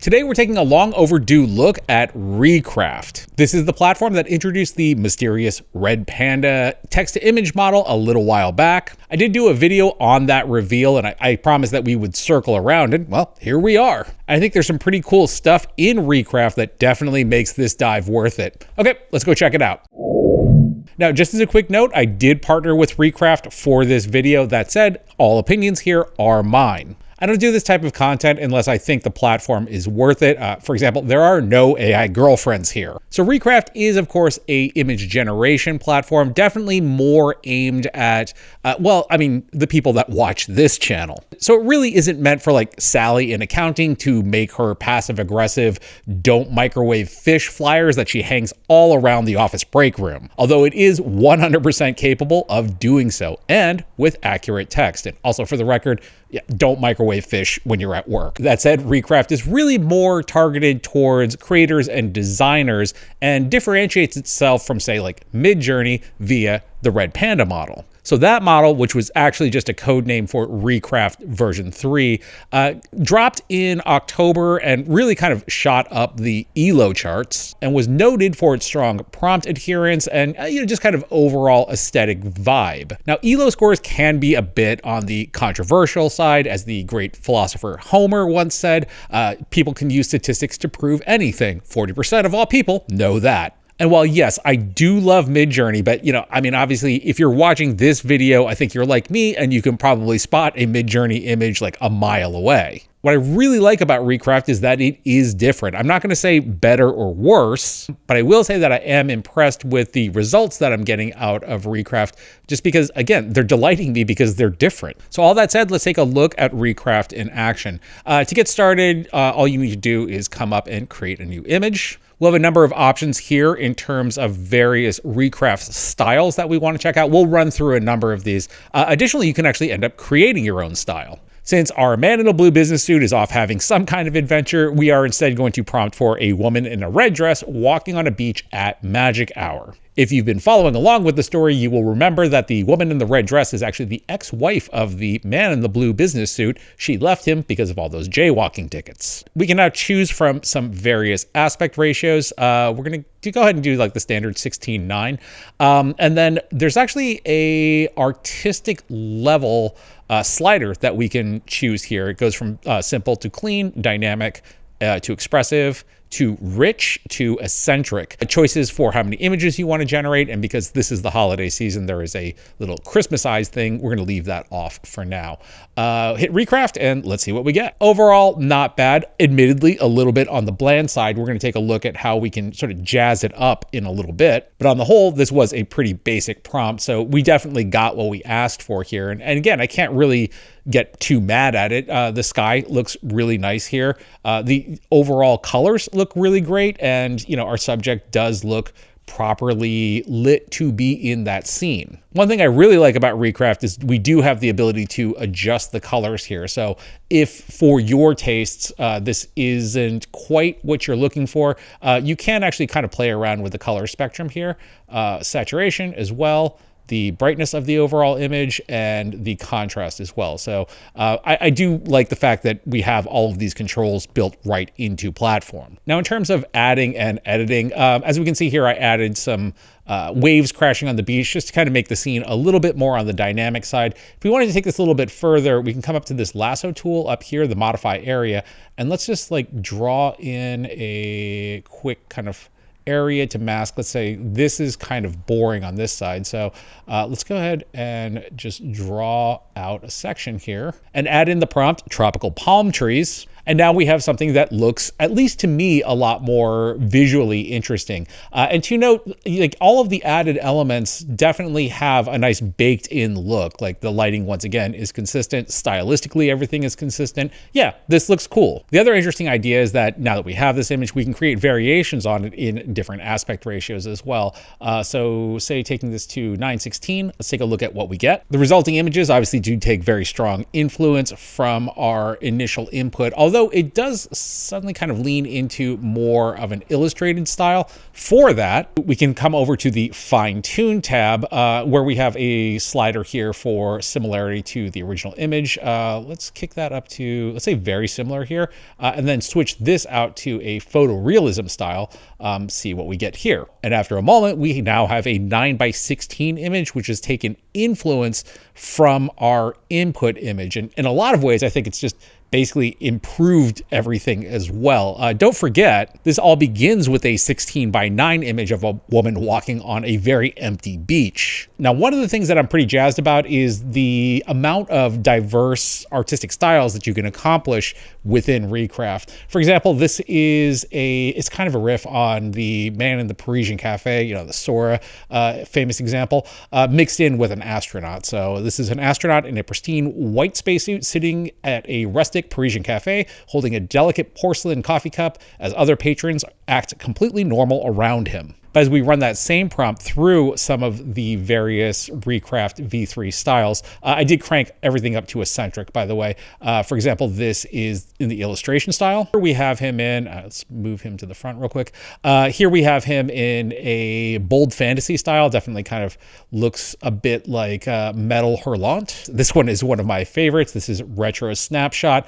Today we're taking a long overdue look at Recraft. This is the platform that introduced the mysterious red panda text-to-image model a little while back. I did do a video on that reveal, and I promised that we would circle around, and well, here we are. I think there's some pretty cool stuff in Recraft that definitely makes this dive worth it. Okay, let's go check it out. Now, just as a quick note, I did partner with Recraft for this video. That said, all opinions here are mine. I don't do this type of content unless I think the platform is worth it. For example, there are no AI girlfriends here. So Recraft is, of course, a image generation platform, definitely more aimed at, the people that watch this channel. So it really isn't meant for like Sally in accounting to make her passive aggressive, don't microwave fish flyers that she hangs all around the office break room. Although it is 100% capable of doing so and with accurate text. And also for the record, don't microwave fish when you're at work. That said, Recraft is really more targeted towards creators and designers and differentiates itself from, say, like Midjourney via the Red Panda model. So that model, which was actually just a code name for Recraft version 3, dropped in October and really kind of shot up the ELO charts and was noted for its strong prompt adherence and just kind of overall aesthetic vibe. Now, ELO scores can be a bit on the controversial side. As the great philosopher Homer once said, people can use statistics to prove anything. 40% of all people know that. And while yes, I do love Midjourney, but obviously if you're watching this video, I think you're like me and you can probably spot a Midjourney image like a mile away. What I really like about Recraft is that it is different. I'm not going to say better or worse, but I will say that I am impressed with the results that I'm getting out of Recraft just because, again, they're delighting me because they're different. So all that said, let's take a look at Recraft in action. To get started, all you need to do is come up and create a new image. We'll have a number of options here in terms of various Recraft styles that we want to check out. We'll run through a number of these. Additionally, you can actually end up creating your own style. Since our man in a blue business suit is off having some kind of adventure, we are instead going to prompt for a woman in a red dress walking on a beach at magic hour. If you've been following along with the story, you will remember that the woman in the red dress is actually the ex-wife of the man in the blue business suit. She left him because of all those jaywalking tickets. We can now choose from some various aspect ratios. We're going to go ahead and do like the standard 16:9. And then there's actually a artistic level slider that we can choose here. It goes from simple to clean, dynamic to expressive, to rich, to eccentric. Choices for how many images you want to generate, and because this is the holiday season, there is a little Christmas-ized thing. We're going to leave that off for now. Hit Recraft and let's see what we get. Overall, not bad. Admittedly, a little bit on the bland side. We're going to take a look at how we can sort of jazz it up in a little bit. But on the whole, this was a pretty basic prompt, so we definitely got what we asked for here. And again, I can't really get too mad at it. The sky looks really nice here. The overall colors look really great, and our subject does look properly lit to be in that scene. One thing I really like about Recraft is we do have the ability to adjust the colors here. So if for your tastes, this isn't quite what you're looking for, you can actually kind of play around with the color spectrum here. Saturation as well, the brightness of the overall image, and the contrast as well. So I do like the fact that we have all of these controls built right into platform. Now, in terms of adding and editing, as we can see here, I added some waves crashing on the beach just to kind of make the scene a little bit more on the dynamic side. If we wanted to take this a little bit further, we can come up to this lasso tool up here, the modify area, and let's just like draw in a quick kind of area to mask. Let's say this is kind of boring on this side. So let's go ahead and just draw out a section here and add in the prompt, tropical palm trees. And now we have something that looks, at least to me, a lot more visually interesting. And to note, like all of the added elements definitely have a nice baked in look. Like the lighting, once again, is consistent. Stylistically, everything is consistent. Yeah, this looks cool. The other interesting idea is that now that we have this image, we can create variations on it in different aspect ratios as well. So say taking this to 9:16, let's take a look at what we get. The resulting images obviously do take very strong influence from our initial input, although although it does suddenly kind of lean into more of an illustrated style. For that, we can come over to the Fine Tune tab, where we have a slider here for similarity to the original image. Let's kick that up to, let's say, very similar here, and then switch this out to a photorealism style, see what we get here. And after a moment, we now have a 9:16 image, which has taken influence from our input image. And in a lot of ways, I think it's just basically improved everything as well. Don't forget, this all begins with a 16:9 image of a woman walking on a very empty beach. Now, one of the things that I'm pretty jazzed about is the amount of diverse artistic styles that you can accomplish within Recraft. For example, this is it's kind of a riff on the Man in the Parisian Cafe, you know, the Sora famous example, mixed in with an astronaut. So this is an astronaut in a pristine white spacesuit sitting at a rustic Parisian cafe, holding a delicate porcelain coffee cup as other patrons act completely normal around him. But as we run that same prompt through some of the various Recraft V3 styles, I did crank everything up to eccentric, by the way. For example, this is in the illustration style. Here we have him in, let's move him to the front real quick. Here we have him in a bold fantasy style, definitely kind of looks a bit like Metal Hurlant. This one is one of my favorites. This is Retro Snapshot,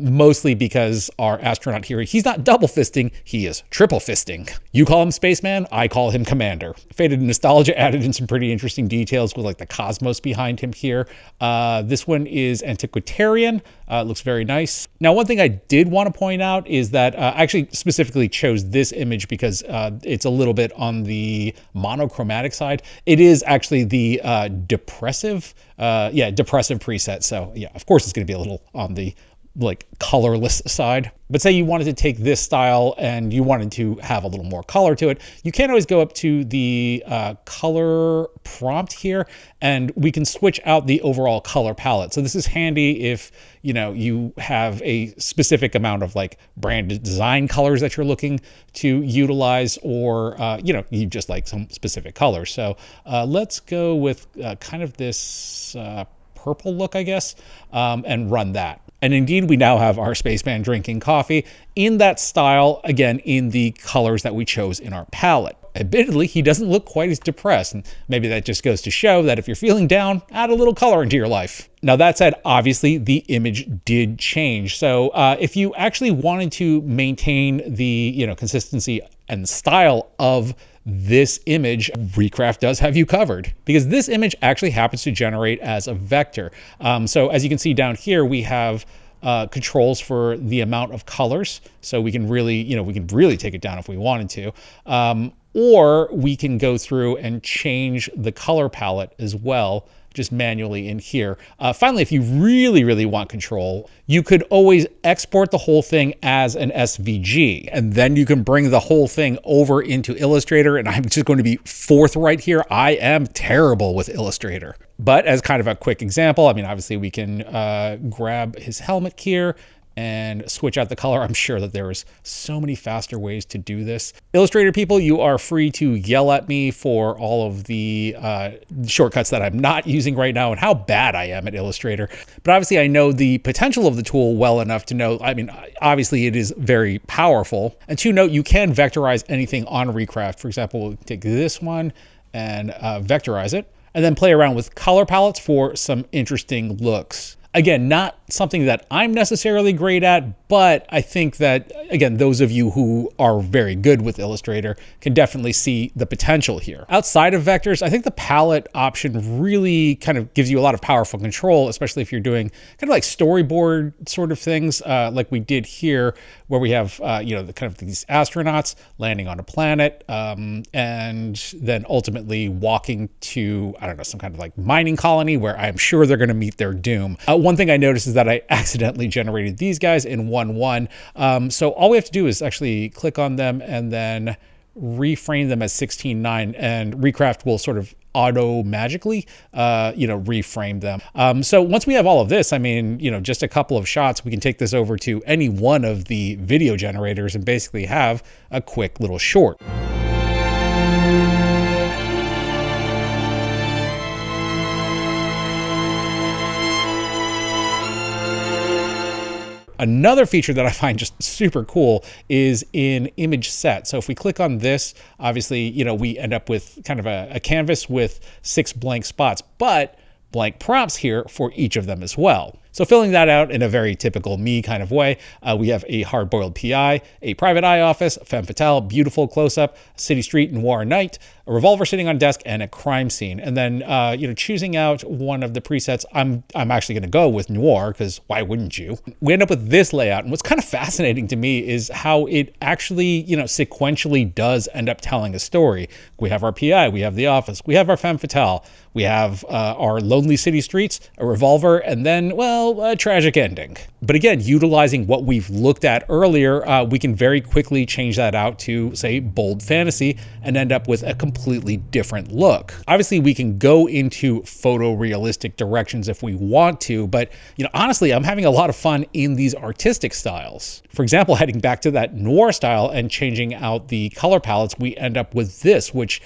mostly because our astronaut here, he's not double fisting, he is triple fisting. You call him Spaceman, I call him Commander. Faded Nostalgia added in some pretty interesting details with like the cosmos behind him here. This one is Antiquitarian. It looks very nice. Now, one thing I did want to point out is that I actually specifically chose this image because it's a little bit on the monochromatic side. It is actually the depressive preset. So yeah, of course it's going to be a little on the like colorless side. But say you wanted to take this style and you wanted to have a little more color to it, you can always go up to the color prompt here and we can switch out the overall color palette. So this is handy if, you know, you have a specific amount of like brand design colors that you're looking to utilize, or, you know, you just like some specific colors. So let's go with kind of this purple look, I guess, and run that. And indeed, we now have our spaceman drinking coffee in that style, again, in the colors that we chose in our palette. Admittedly, he doesn't look quite as depressed, and maybe that just goes to show that if you're feeling down, add a little color into your life. Now, that said, obviously, the image did change. So if you actually wanted to maintain the, you know, consistency and style of this image, Recraft does have you covered, because this image actually happens to generate as a vector. So as you can see down here, we have controls for the amount of colors. So we can really, you know, we can really take it down if we wanted to. Or we can go through and change the color palette as well, just manually in here. Finally, if you really, really want control, you could always export the whole thing as an SVG, and then you can bring the whole thing over into Illustrator. And I'm just going to be forthright here. I am terrible with Illustrator. But as kind of a quick example, I mean, obviously we can grab his helmet here and switch out the color. I'm sure that there is so many faster ways to do this. Illustrator people, you are free to yell at me for all of the shortcuts that I'm not using right now and how bad I am at Illustrator. But obviously I know the potential of the tool well enough to know, I mean, obviously it is very powerful. And to note, you can vectorize anything on Recraft. For example, we'll take this one and vectorize it, and then play around with color palettes for some interesting looks. Again, not something that I'm necessarily great at, but I think that, again, those of you who are very good with Illustrator can definitely see the potential here. Outside of vectors, I think the palette option really kind of gives you a lot of powerful control, especially if you're doing kind of like storyboard sort of things, like we did here, where we have, you know, the kind of these astronauts landing on a planet, and then ultimately walking to, I don't know, some kind of like mining colony where I'm sure they're going to meet their doom. One thing I noticed is that I accidentally generated these guys in 1.1. So all we have to do is actually click on them and then reframe them as 16:9, and Recraft will sort of auto magically, you know, reframe them. So once we have all of this, I mean, you know, just a couple of shots, we can take this over to any one of the video generators and basically have a quick little short. Another feature that I find just super cool is in image set. So if we click on this, obviously, we end up with kind of a canvas with 6 blank spots, but blank prompts here for each of them as well. So filling that out in a very typical me kind of way, we have a hard-boiled PI, a private eye office, femme fatale, beautiful close-up, city street, noir night, a revolver sitting on desk, and a crime scene. And then, choosing out one of the presets, I'm actually going to go with noir, because why wouldn't you? We end up with this layout, and what's kind of fascinating to me is how it actually, sequentially does end up telling a story. We have our PI, we have the office, we have our femme fatale, we have our lonely city streets, a revolver, and then, well, a tragic ending. But again, utilizing what we've looked at earlier, we can very quickly change that out to, say, bold fantasy and end up with a completely different look. Obviously, we can go into photorealistic directions if we want to, but honestly, I'm having a lot of fun in these artistic styles. For example, heading back to that noir style and changing out the color palettes, we end up with this, which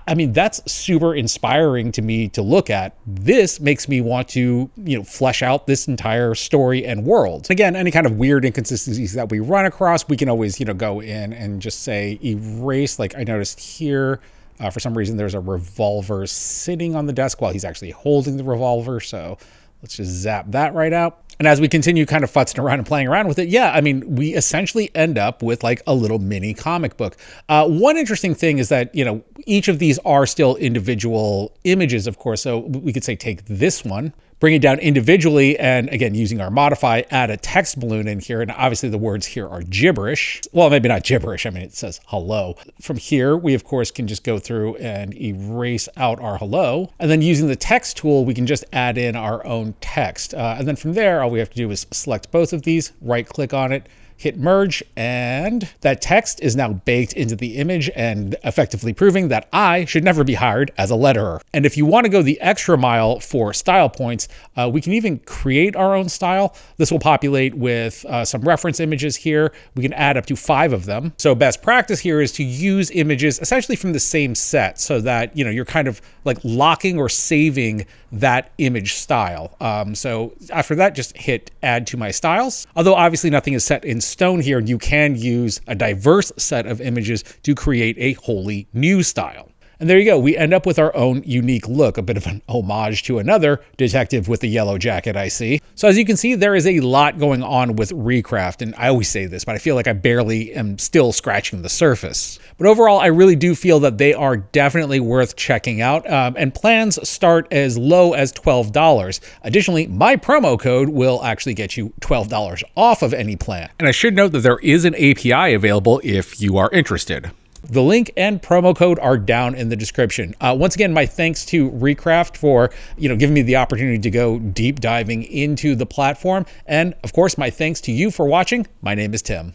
that's super inspiring to me to look at. This makes me want to, flesh out this entire story and world. Again, any kind of weird inconsistencies that we run across, we can always, go in and just say erase. Like I noticed here, for some reason, there's a revolver sitting on the desk while he's actually holding the revolver. So let's just zap that right out. And as we continue kind of futzing around and playing around with it, we essentially end up with like a little mini comic book. One interesting thing is that, each of these are still individual images, of course. So we could say take this one, bring it down individually, and again, using our modify, add a text balloon in here. And obviously the words here are gibberish. Well, maybe not gibberish. It says hello. From here, we of course can just go through and erase out our hello. And then using the text tool, we can just add in our own text. And then from there, all we have to do is select both of these, right click on it, hit merge, and that text is now baked into the image and effectively proving that I should never be hired as a letterer. And if you want to go the extra mile for style points, we can even create our own style. This will populate with some reference images here. We can add up to 5 of them. So best practice here is to use images essentially from the same set so that, you're kind of like locking or saving that image style. So after that, just hit add to my styles. Although obviously nothing is set in stone here, you can use a diverse set of images to create a wholly new style. And there you go. We end up with our own unique look, a bit of an homage to another detective with the yellow jacket I see. So as you can see, there is a lot going on with Recraft. And I always say this, but I feel like I barely am still scratching the surface. But overall, I really do feel that they are definitely worth checking out. And plans start as low as $12. Additionally, my promo code will actually get you $12 off of any plan. And I should note that there is an API available if you are interested. The link and promo code are down in the description. Once again, my thanks to Recraft for, giving me the opportunity to go deep diving into the platform. And of course, my thanks to you for watching. My name is Tim.